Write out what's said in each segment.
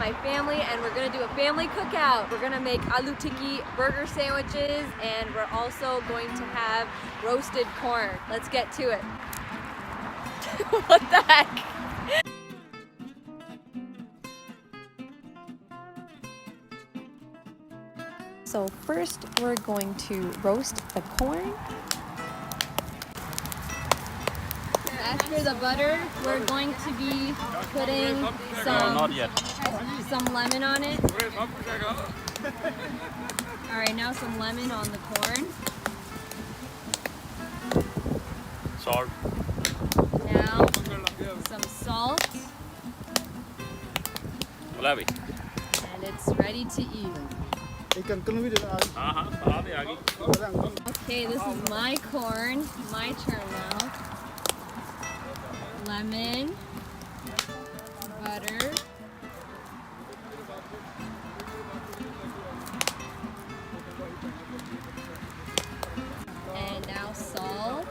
my family, and we're gonna do a family cookout. We're gonna make Aloo Tikki Burger sandwiches, and we're also going to have roasted corn. Let's get to it. What the heck? So first, we're going to roast the corn. After the butter, we're going to be putting some lemon on it. All right, now some lemon on the corn. Salt. Now some salt. And it's ready to eat. Okay, this is my corn. My turn now. Lemon, butter, and now salt.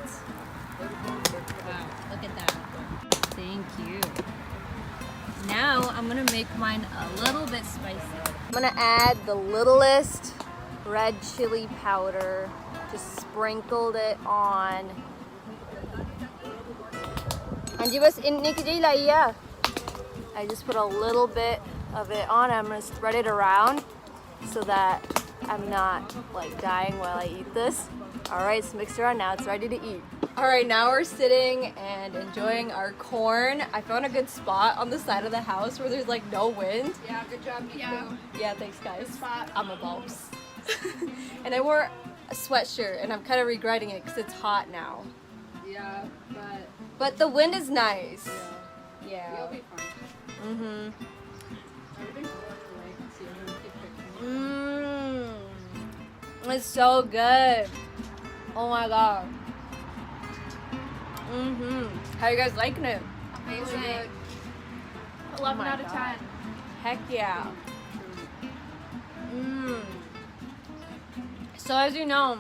Wow, look at that. Thank you. Now I'm gonna make mine a little bit spicy. I'm gonna add the littlest red chili powder. Just sprinkled it on. I just put a little bit of it on. I'm gonna spread it around so that I'm not like dying while I eat this. All right, it's mixed around now. It's ready to eat. All right, now we're sitting and enjoying our corn. I found a good spot on the side of the house where there's like no wind. Yeah, good job, Nico. Yeah, thanks guys. Spot. I'm a boss. And I wore a sweatshirt and I'm kind of regretting it because it's hot now. Yeah, But the wind is nice. Yeah. you'll be fine. Mm-hmm. Everything's going away. It's so good. Oh my god. How you guys liking it? Amazing. 11 Oh my out of 10. God. Heck yeah. So as you know,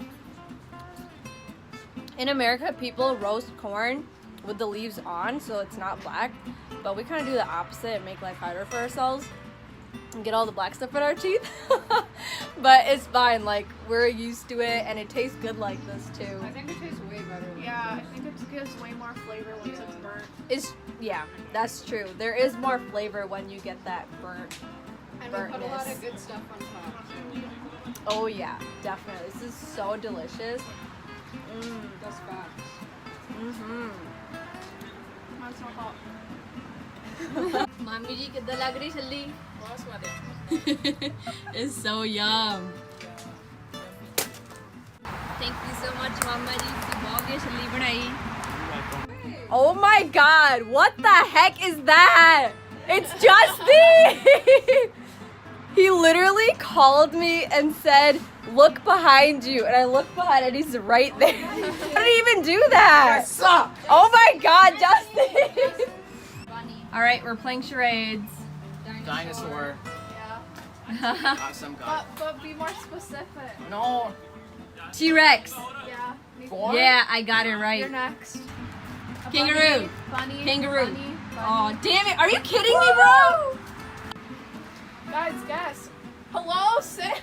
in America, people roast corn with the leaves on, so it's not black. But we kind of do the opposite and make life harder for ourselves and get all the black stuff in our teeth. But it's fine. Like, we're used to it, and it tastes good like this too. I think it tastes way better. Yeah, I think it gives way more flavor once it's burnt. Yeah, that's true. There is more flavor when you get that burnt. And we put a lot of good stuff on top. Oh yeah, definitely. This is so delicious. That's facts. Mine's not hot. Mami ji, kidda lag rahi challi? It's so yum. Thank you so much, Mama ji. Bahut challi banai. Oh my god, what the heck is that? It's Justy! He literally called me and said, look behind you. And I looked behind and he's right there. How did he even do that? Oh my god, Justin! Alright, we're playing charades. Dinosaur. Yeah. Awesome guy. But be more specific. No. T-Rex. Yeah. Yeah, I got it right. You're next. A Kangaroo. Bunny. Kangaroo. Bunny. Oh, damn it. Are you kidding me, bro? Guys, guess. Hello, Sid.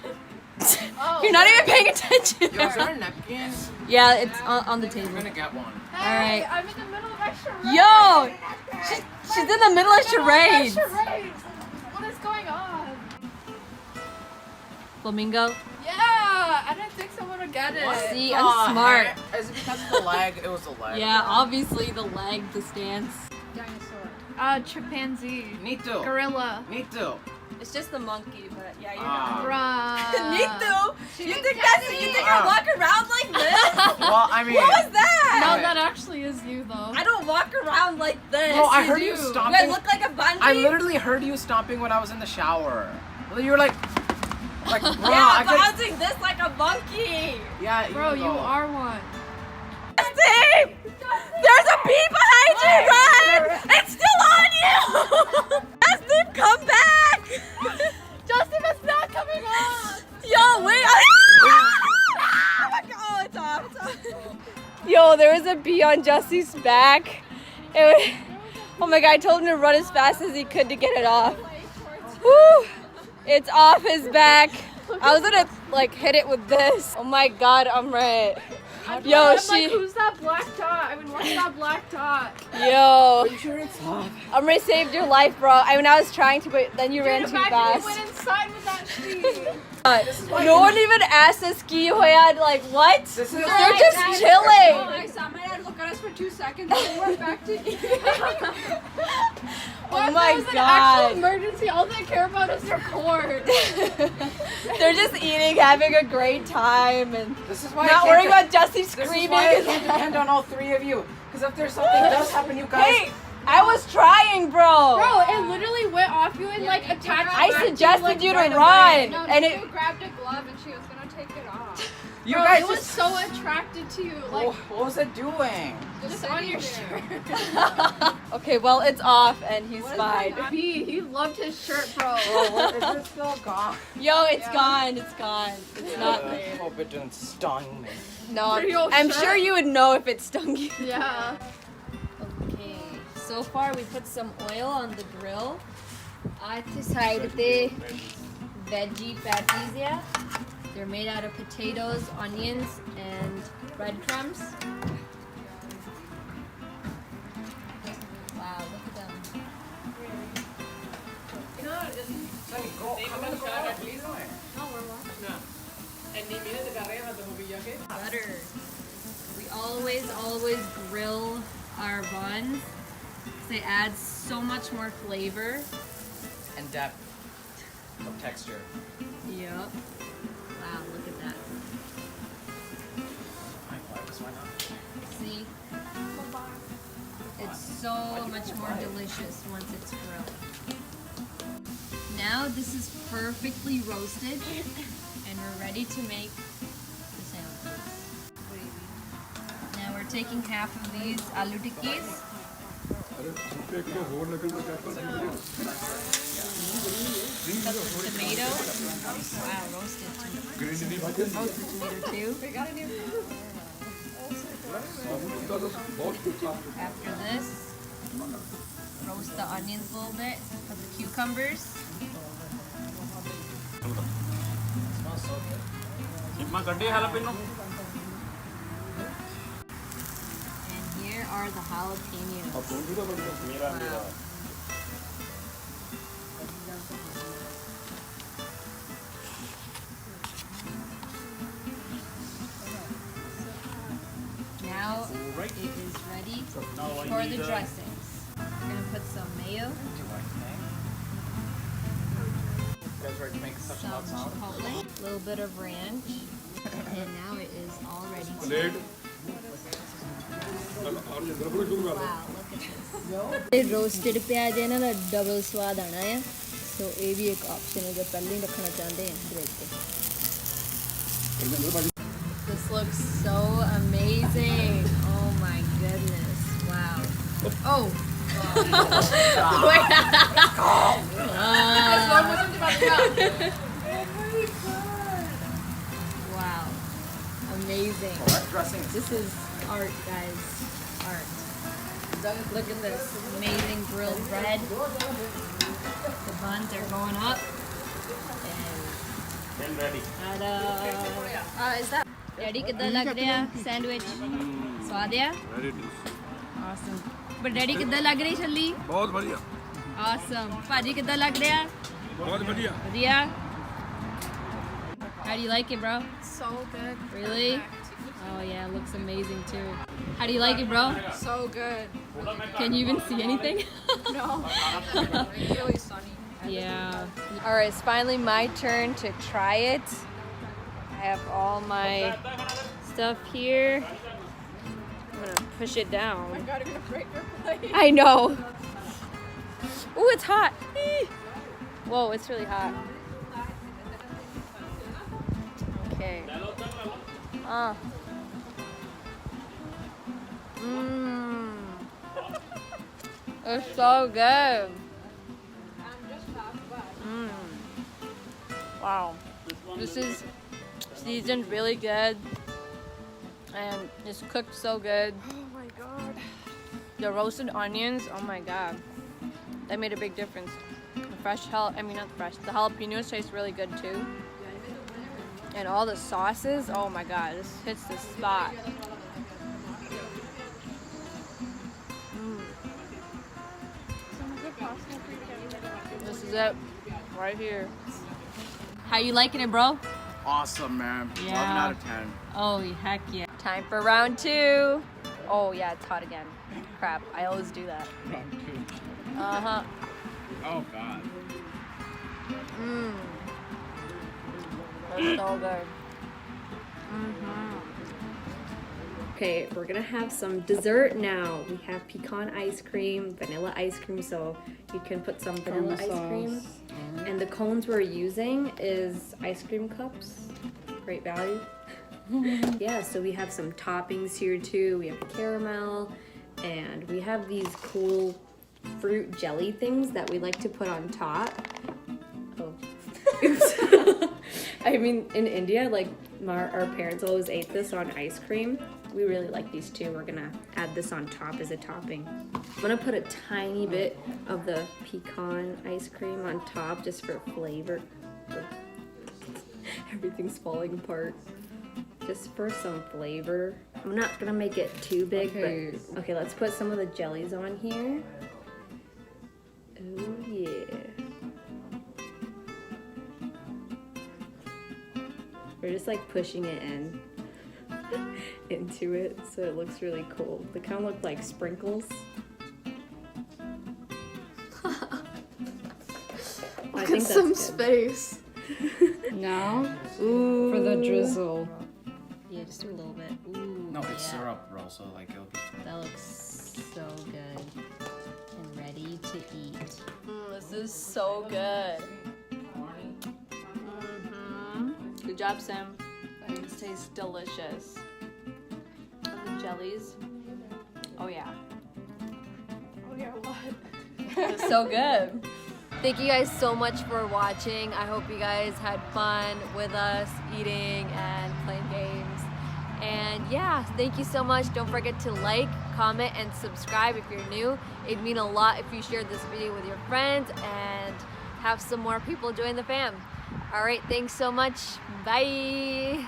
Oh. You're not even paying attention. Yo, is there a napkin? Yeah, it's on the table. I'm gonna get one. Hey, Alright. I'm in the middle of my charades. Yo! She's in the middle of charades. What is going on? Flamingo. Yeah, I didn't think someone would get it. See, I'm smart. Is it because of the leg? It was the leg. Yeah, obviously the leg, the stance. Dinosaur. Chimpanzee. Me too. Gorilla. Me too. It's just the monkey, but yeah, you're Bruh. Me too. You think it. I walk around like this? Well, I mean. What was that? No, that actually is you though. I don't walk around like this. Bro, I heard do. you Do I stomping. look like a bungee? I literally heard you stomping when I was in the shower. You were like, bro, yeah, bouncing this like a monkey. Yeah, Bro, you are one. Steve! There's a bee behind you, run! It's still on you! Justin, come back! Justin, it's not coming on! Yo, wait! Oh, it's off, it's off. Yo, there was a bee on Jesse's back. Oh my god, I told him to run as fast as he could to get it off. Woo! It's off his back. I was gonna like hit it with this. Oh my god, I'm right. Yo, I'm she. like, who's that black dot? I mean, what's that black dot? Yo. You sure it's off? Amri saved your life, bro. I mean, I was trying to, but then you ran too Imagine fast. you went inside with that sheet. No one even asked us ski hoya, like what? This is They're just chilling. I saw my dad look at us for 2 seconds and then we're back to eat. Oh What if my there was an god. actual emergency? All they care about is their cord. They're just eating, having a great time, and This is why not I worrying can't about Desi This screaming. is why I can't depend on all three of you. Because if there's something does happen, you guys. Hey, I was trying, bro. Bro, it literally went off you and like attached. I back suggested like, you to right run, away. No, and Nico it. grabbed a glove and she was gonna take it off. You Bro, guys it was just. so attracted to you, like What was it doing? just on your shirt. Okay, well it's off, and he's fine. B, he loved his shirt, bro. Oh, is it still gone? Yo, it's gone. It's gone. It's not. I hope it didn't stung me. No, For your I'm shirt? sure you would know if it stung you. Yeah. Okay, so far we put some oil on the grill. At the side the veggie patties, yeah. They're made out of potatoes, onions, and breadcrumbs. Wow, look at them. Sunny, go. Come in, go at least. Butter. We always grill our buns. They add so much more flavor. And depth of texture. Yep. Wow, look at that. Why not? See? It's so much more delicious once it's grilled. Now this is perfectly roasted and we're ready to make the sandwiches. Now we're taking half of these aloo tikkis. Cut the tomato. Wow, roasted tomato. Roasted tomato too. After this, roast the onions a little bit. Put the cucumbers. Smells so good. And here are the jalapenos. Wow. Now it is ready for the dressings. We're gonna put some mayo, You guys ready to make such a some loud sound? chipotle, a little bit of ranch, and now it is all ready to go. Wow, look at this. Roasted प्याज है ना double स्वाद आना है सो ये भी एक option है जो पहले ही रखना चाहते हैं ब्रेड पे This looks so amazing. Oh my goodness. Wow. Oh. Wow. Amazing. That dressing is This is art, guys. Art. Look at this. Amazing grilled bread. The buns are going up. And ta-da. Is that ready? कितना लग रहा है sandwich? स्वाद है? Awesome. But ready कितना लग रही छल्ली? बहुत बढ़िया Awesome. भाजी कितना लग रहा है? बहुत बढ़िया बढ़िया. How do you like it, bro? So good. Really? Oh yeah, it looks amazing too. How do you like it, bro? So good. Can you even see anything? No. It's really sunny. Yeah. All right, it's finally my turn to try it. I have all my stuff here. I'm gonna push it down. Oh my god, you're gonna break your plate. I know. Ooh, it's hot. Eee. Whoa, it's really hot. Okay. Mmm. It's so good. Mmm. Wow. This is seasoned really good. And it's cooked so good. Oh my god. The roasted onions, oh my god. That made a big difference. The the jalapenos taste really good too. And all the sauces, oh my god, this hits the spot. This is it, right here. How you liking it, bro? Awesome, man. Yeah. 11 out of 10. Oh, heck yeah. Time for round 2. Oh yeah, it's hot again. Crap, I always do that. Uh-huh. Oh, God. Mmm. That's so good. Okay, we're gonna have some dessert now. We have pecan ice cream, vanilla ice cream, so you can put some vanilla ice cream. And the cones we're using is ice cream cups. Great value. Yeah, so we have some toppings here too. We have caramel, and we have these cool fruit jelly things that we like to put on top. Oh. Oops. I mean, in India, like our parents always ate this on ice cream. We really like these too. We're gonna add this on top as a topping. I'm gonna put a tiny bit of the pecan ice cream on top just for flavor. Everything's falling apart. Just for some flavor. I'm not gonna make it too big, but okay, let's put some of the jellies on here. Oh yeah. We're just like pushing it into it so it looks really cool. They kind of look like sprinkles. Look at some space. Now Ooh. for the drizzle. Yeah, just do a little bit. Ooh, No, it's yeah. syrup, bro, so like it'll be fun. That looks so good and ready to eat. This is so good. Good job, Sam. This tastes delicious. And the jellies. Oh yeah. Oh yeah, what? It's so good. Thank you guys so much for watching. I hope you guys had fun with us eating and playing games. And yeah, thank you so much. Don't forget to like, comment, and subscribe if you're new. It'd mean a lot if you shared this video with your friends and have some more people join the fam. All right, thanks so much. Bye.